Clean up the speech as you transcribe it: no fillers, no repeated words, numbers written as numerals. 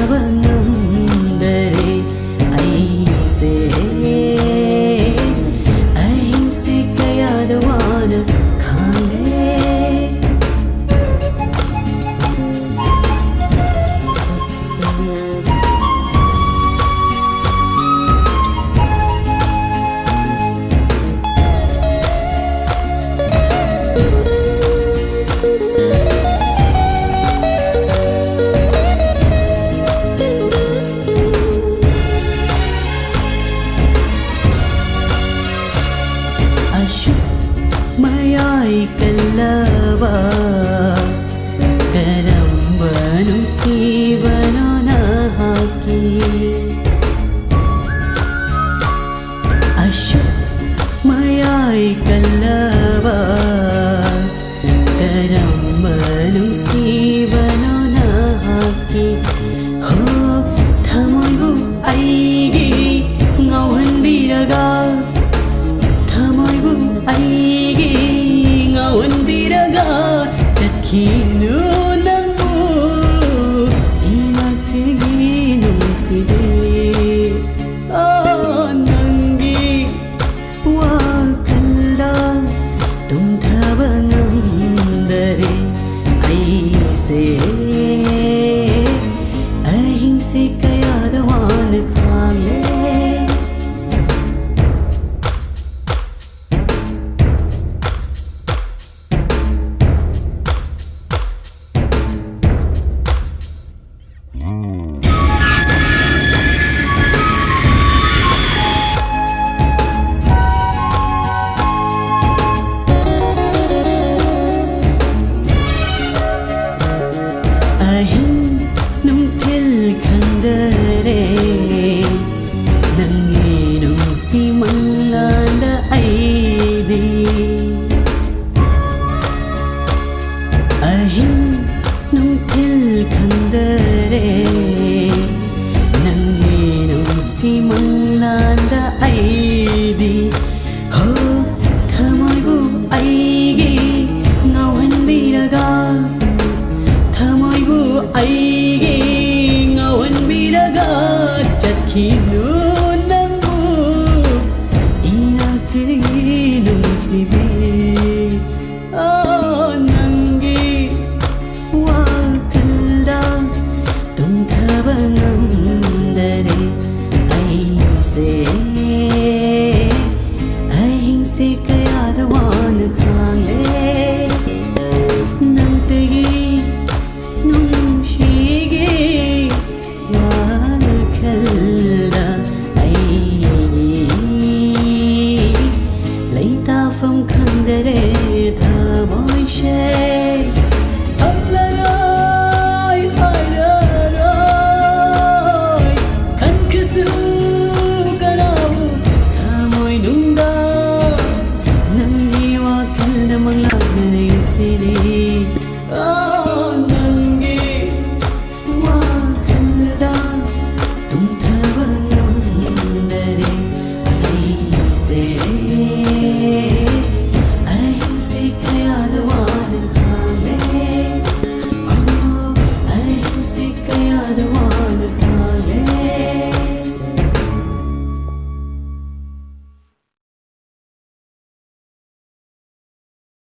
ತುಂಥವನಂದರೆ ಐಸೆ ಅಹಿಂಸೆ ಕಯಾದವಾನ ಖಾಲೆ ಮಯಾಯಿ ಕಲ್ಲವ ಕರಂಬನು ಸೀವನನ ಹಾಕಿ ಮಯಾಯಿ ಕಲ್ಲವ ಕರಂಬನು ಸೀವನನ ಹಾಕಿ ಹೋ ಥಮೊಯ್ಬು ಐಗಿ ngauhanbiraga aigi ngauhanbiraga chatkinu nangu imatirgi nuside nangi wakalla ತುಂಥವನಂದರೆ ಐಸೆ ಅಹಿಂಸೆ ಕಯಾದವಾನ ಖಾಲೆ ಖಂದರೆ ನಂಗೇನು ಸಿಮಲ್ಲಾಂದ ಐದಿ ಅಹಿಂ ನುಂಥಿಲ್ ಖಂದರೆ ನಂಗೇನು ಸಿಮಲ್ಲಾಂದ ಐದಿ ಹೋ ಥಮೊಯ್ಬು ಐಗಿ ngauhanbiraga ಥಮೊಯ್ಬು ಐಗಿ ngauhanbiraga chatkinu nangu inatirgi nuside nangi wakalla ತುಂಥವನಂದರೆ ಐಸೆ ಅಹಿಂಸೆ ಕಯಾದವಾನ ಖಾಲೆ ನಂತೆಗಿ ನುಂಶಿಗೆ ವಾಲಕಲ್ಲ ಲೈತಾಫಂ ಖಂದರೆ ಧಮೋಯ್ಶೆ the one